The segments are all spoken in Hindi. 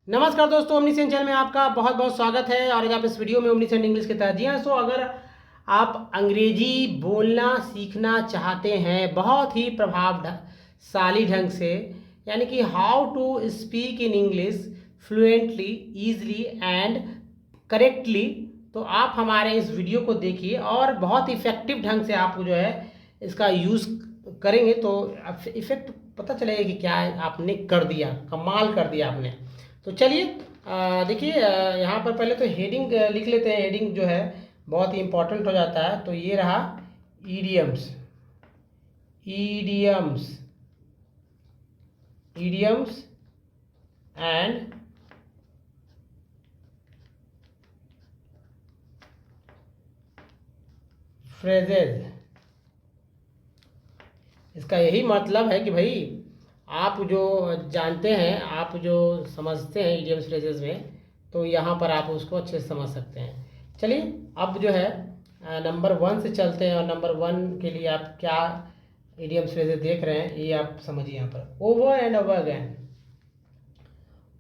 नमस्कार दोस्तों, ओमनीसेंट चैनल में आपका बहुत बहुत स्वागत है। और आज आप इस वीडियो में ओमनीसेंट इंग्लिश के तहत जी हाँ। अगर आप अंग्रेजी बोलना सीखना चाहते हैं बहुत ही प्रभावशाली ढंग से, यानी कि how to speak in English fluently, easily and correctly, तो आप हमारे इस वीडियो को देखिए और बहुत इफेक्टिव ढंग से आप जो है इसका यूज़ करेंगे तो इफेक्ट पता चलेगा कि क्या आपने कर दिया, कमाल कर दिया आपने। तो चलिए देखिए, यहाँ पर पहले तो हेडिंग लिख लेते हैं। हेडिंग जो है बहुत ही इम्पोर्टेंट हो जाता है। तो ये रहा idioms, idioms, idioms and phrases. इसका यही मतलब है कि भाई आप जो जानते हैं, आप जो समझते हैं ईडियम्स फ्रेजेस में, तो यहाँ पर आप उसको अच्छे से समझ सकते हैं। चलिए अब जो है नंबर 1 से चलते हैं। और नंबर 1 के लिए आप क्या ईडियम्स फ्रेजेस देख रहे हैं ये आप समझिए। यहाँ पर over and over again,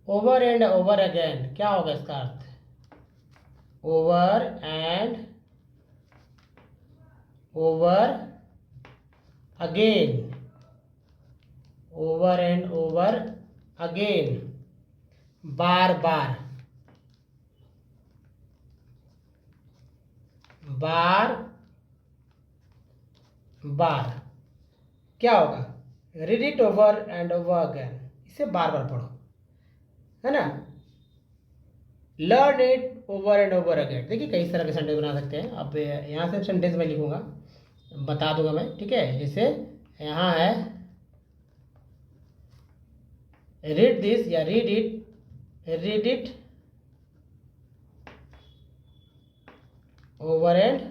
over and over again क्या होगा इसका अर्थ? Over and over again, over and over again, बार बार, बार बार। क्या होगा? Read it over and over again, इसे बार बार पढ़ो, है ना। Learn it over and over again. देखिए कई तरह के सेंटेंस बना सकते हैं। अब यहाँ से सेंटेंस में लिखूंगा, बता दूंगा मैं, ठीक है। जैसे यहाँ है रीड दिस या read it over and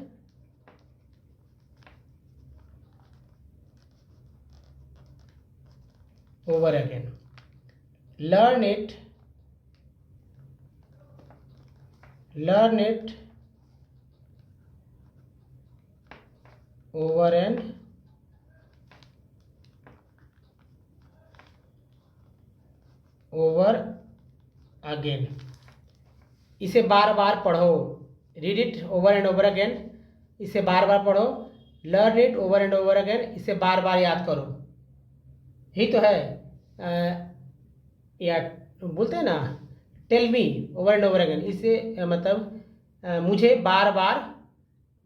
over again. Learn it over and over again, इसे बार बार पढ़ो। Read it over and over again, इसे बार बार पढ़ो। Learn it over and over again, इसे बार बार याद करो। यही तो है। या बोलते हैं ना, tell me over and over again, इसे मतलब मुझे बार बार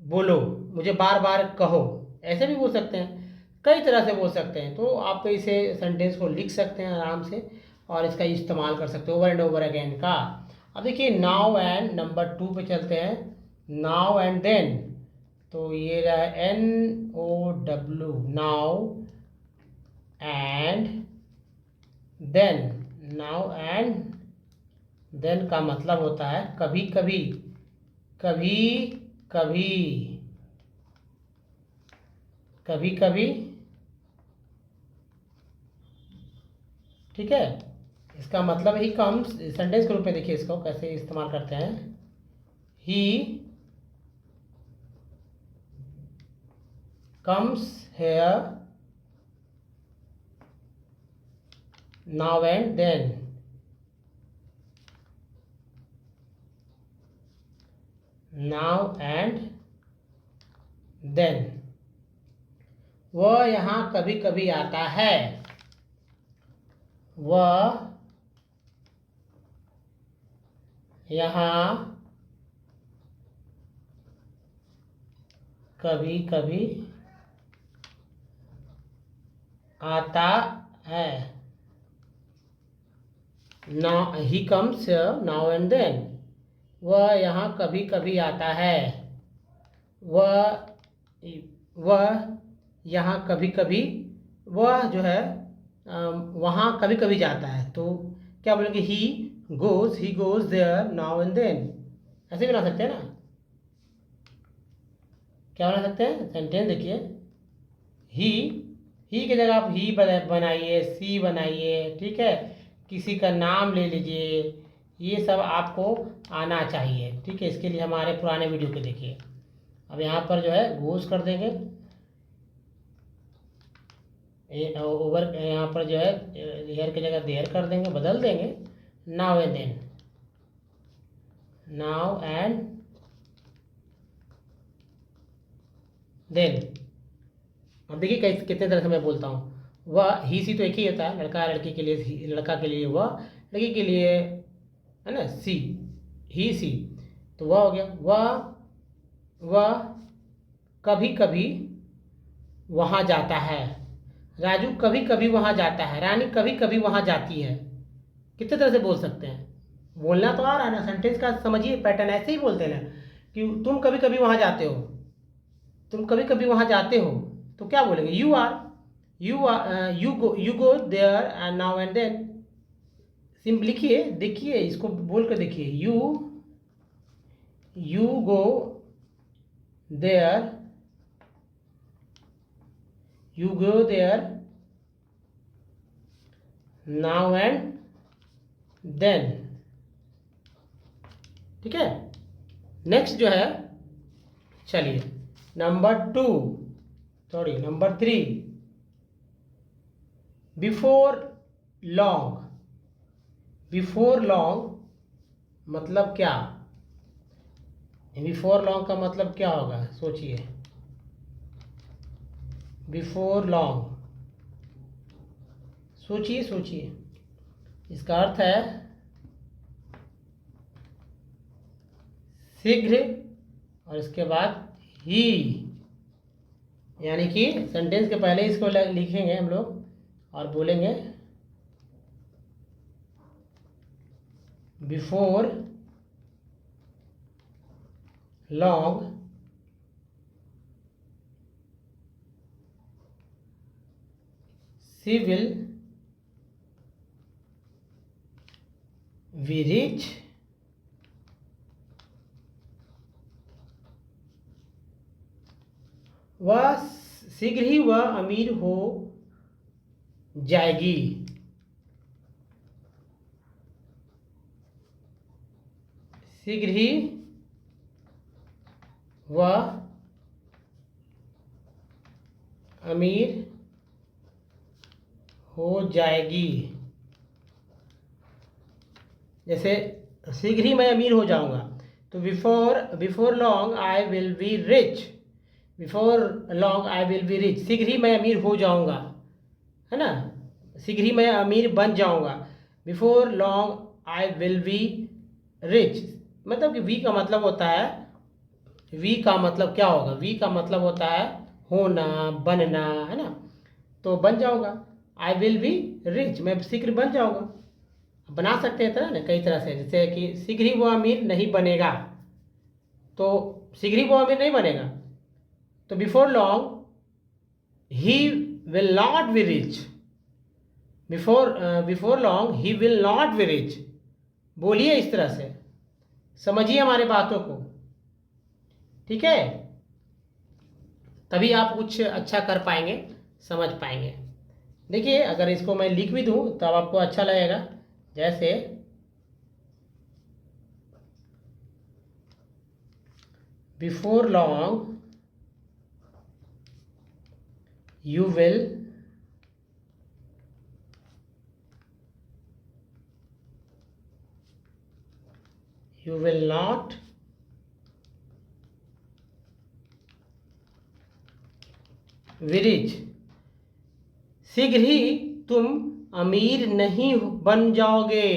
बोलो, मुझे बार बार कहो। ऐसे भी बोल सकते हैं, कई तरह से बोल सकते हैं। तो आप इसे सेंटेंस को लिख सकते हैं आराम से और इसका इस्तेमाल कर सकते हो ओवर एंड ओवर अगेन का। अब देखिए नाउ एंड नंबर 2 पे चलते हैं। नाउ एंड देन, तो ये रहा NOW, now and then. Now and then का मतलब होता है कभी कभी, कभी कभी, कभी कभी, ठीक है। इसका मतलब ही कम्स, सेंटेंस के रूप में देखिए इसको कैसे इस्तेमाल करते हैं। He comes here now and then, now and then. वह यहाँ कभी कभी आता है, वह यहाँ कभी कभी आता है। Now he comes now and then, वह यहाँ कभी कभी आता है। वह यहाँ कभी कभी, वह जो है वहाँ कभी कभी जाता है। तो क्या बोलेंगे? He goes there now and then. ऐसे भी बना सकते हैं ना। क्या बना सकते हैं सेंटेंस? देखिए ही, ही की जगह आप ही बनाइए, सी बनाइए, ठीक है। किसी का नाम ले लीजिए, ये सब आपको आना चाहिए, ठीक है। इसके लिए हमारे पुराने वीडियो के देखिए। अब यहाँ पर जो है गोज कर देंगे, ओवर यहाँ पर जो है हेयर की जगह देयर कर देंगे, बदल देंगे। Now and then, now and then. अब देखिए कितने तरह से मैं बोलता हूँ। वह, ही सी तो एक ही होता है, लड़का लड़की के लिए, लड़का के लिए वह, लड़की के लिए है ना सी, ही सी, तो वह हो गया। वह कभी कभी वहाँ जाता है, राजू कभी कभी वहाँ जाता है, रानी कभी कभी वहाँ जाती है। कितने तरह से बोल सकते हैं, बोलना तो आ रहा है ना, सेंटेंस का समझिए पैटर्न, ऐसे ही बोलते हैं ना कि तुम कभी कभी वहाँ जाते हो, तुम कभी कभी वहाँ जाते हो, तो क्या बोलेंगे, you go there and now and then. Simple लिखिए, देखिए इसको बोल कर देखिए, you go there, you go there now and then. ठीक है, नेक्स्ट जो है, चलिए number 3, before long. Before long मतलब क्या, बिफोर लॉन्ग का मतलब क्या होगा, सोचिए। बिफोर लॉन्ग, सोचिए, इसका अर्थ है शीघ्र, और इसके बाद ही, यानी कि सेंटेंस के पहले इसको लिखेंगे हम लोग और बोलेंगे before long she will we reach वह शीघ्र ही वह अमीर हो जाएगी। शीघ्र ही वह अमीर हो जाएगी। जैसे शीघ्र ही मैं अमीर हो जाऊंगा, तो before long I will be rich, before long I will be rich, शीघ्र ही मैं अमीर हो जाऊंगा, है ना, शीघ्र ही मैं अमीर बन जाऊंगा। Before long I will be rich, मतलब कि वी का मतलब होता है, वी का मतलब क्या होगा, वी का मतलब होता है होना, बनना, है ना, तो बन जाऊंगा। आई विल बी रिच, मैं शीघ्र बन जाऊंगा। बना सकते हैं तरह ना, कई तरह से, जैसे कि शीघ्र ही वो अमीर नहीं बनेगा, तो शीघ्र ही वो अमीर नहीं बनेगा, तो before long he will not be rich, before long he will not be rich. बोलिए इस तरह से, समझिए हमारे बातों को, ठीक है, तभी आप कुछ अच्छा कर पाएंगे, समझ पाएंगे। देखिए अगर इसको मैं लिख भी दूं तब आपको अच्छा लगेगा, जैसे before long you will not be rich, शीघ्र ही तुम अमीर नहीं बन जाओगे।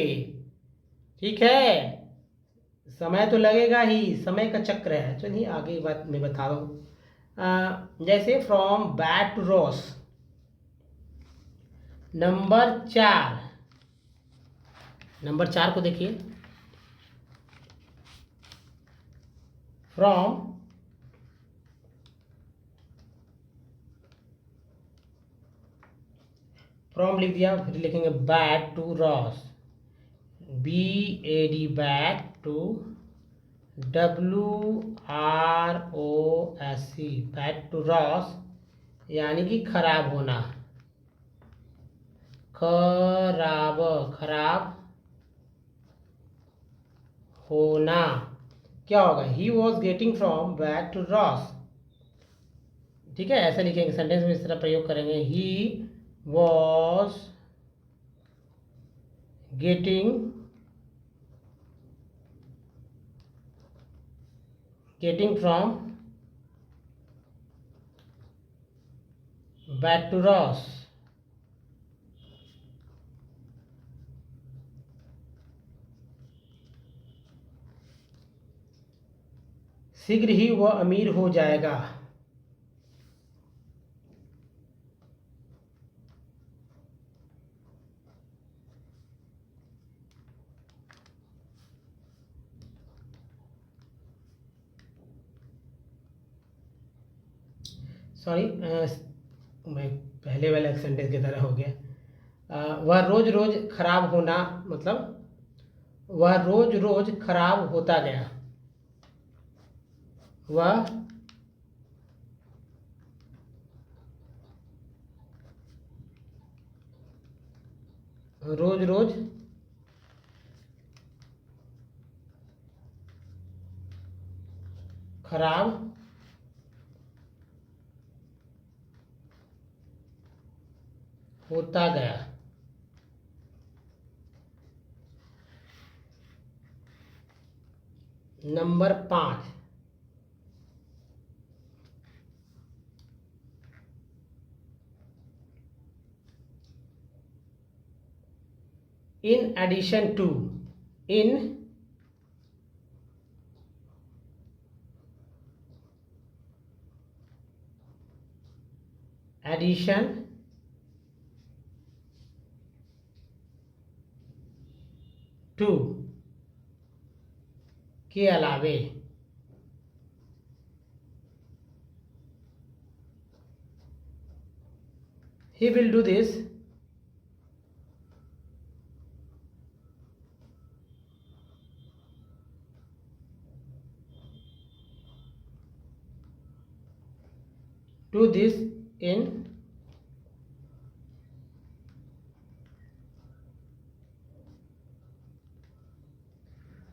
ठीक है, समय तो लगेगा ही, समय का चक्र है। चलिए आगे बात मैं बता रहा हूँ, जैसे from bad to worse. Number 4 को देखिए, फ्रॉम लिख दिया, फिर लिखेंगे bad to worse, BAD bad to WROS, bad to worse, यानी कि खराब होना, खराब होना। क्या होगा, he was getting from bad to worse. ठीक है, ऐसा लिखेंगे, सेंटेंस में इस तरह प्रयोग करेंगे, he was getting getting from bad to worse, शीघ्र ही वह अमीर हो जाएगा। सॉरी, मैं पहले वाले सेंटेंस की तरह हो गया। वह रोज रोज खराब होना, मतलब वह रोज रोज खराब होता गया। वह रोज रोज खराब होता गया। Number 5, in addition to, in addition to, के अलावे, he will do this in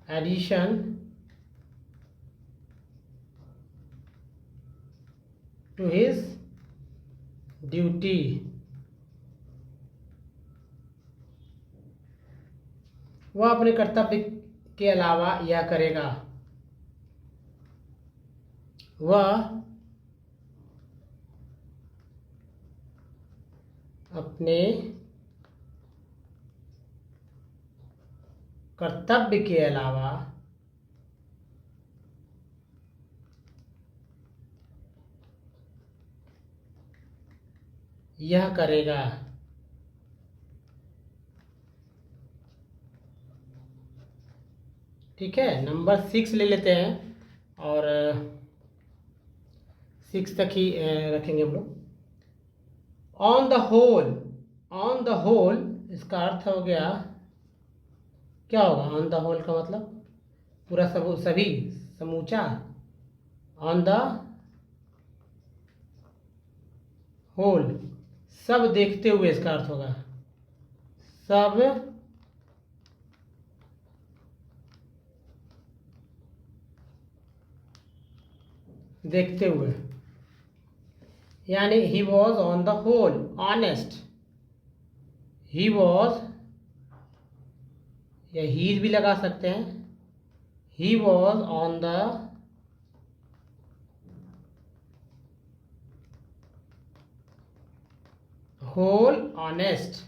addition to his duty। वह अपने कर्तव्य के अलावा यह करेगा। वह अपने कर्तव्य के अलावा यह करेगा। ठीक है, नंबर 6 ले लेते हैं और 6 तक ही रखेंगे हम लोग। On the whole, on the whole इसका अर्थ हो गया, क्या होगा ऑन द होल का मतलब? पूरा सभी, समूचा। ऑन द होल, सब देखते हुए इसका अर्थ होगा। सब देखते हुए, यानी he was on the whole honest. He was, या ही भी लगा सकते हैं। He was on the whole honest.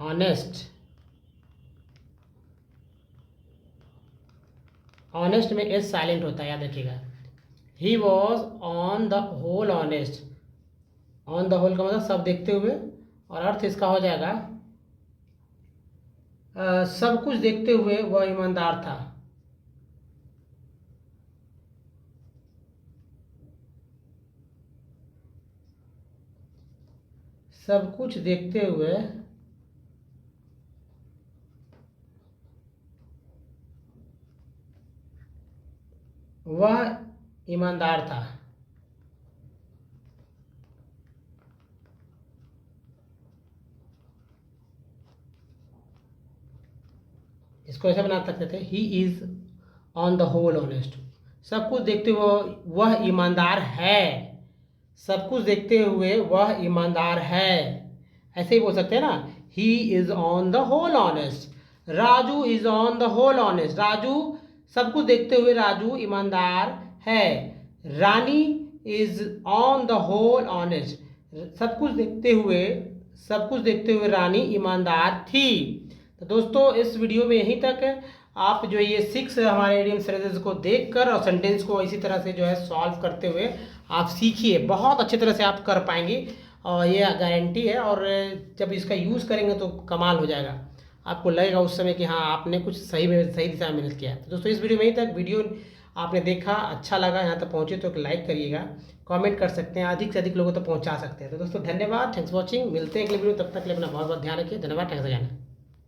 Honest, honest में एस साइलेंट होता है, याद रखिएगा। He was on the whole honest. On the whole का मतलब सब देखते हुए, और अर्थ इसका हो जाएगा सब कुछ देखते हुए वह ईमानदार था। सब कुछ देखते हुए वह ईमानदार था। इसको ऐसा बना सकते थे, he is on the whole honest. सब कुछ देखते हुए वह ईमानदार है। सब कुछ देखते हुए वह ईमानदार है, ऐसे ही बोल सकते हैं ना। He is on the whole honest. Raju is on the whole honest. Raju सब कुछ देखते हुए राजू ईमानदार है। Rani is on the whole honest. सब कुछ देखते हुए रानी ईमानदार थी। तो दोस्तों इस वीडियो में यहीं तक। आप जो ये 6 हमारे इडियम फ्रेजेस को देखकर और सेंटेंस को इसी तरह से जो है सॉल्व करते हुए आप सीखिए, बहुत अच्छी तरह से आप कर पाएंगे और ये गारंटी है। और जब इसका यूज़ करेंगे तो कमाल हो जाएगा, आपको लगेगा उस समय कि हाँ आपने कुछ सही दिशा में मेहनत किया है। तो दोस्तों इस वीडियो में यहीं तक। वीडियो आपने देखा, अच्छा लगा, यहाँ तक पहुँचे तो एक लाइक करिएगा, कमेंट कर सकते हैं, अधिक से अधिक लोगों तक पहुँचा सकते हैं। तो दोस्तों धन्यवाद, थैंक्स फॉर वॉचिंग। मिलते हैं अगले वीडियो, तब तक के लिए अपना बहुत बहुत ध्यान रखिए। धन्यवाद, थैंक्स अगेन।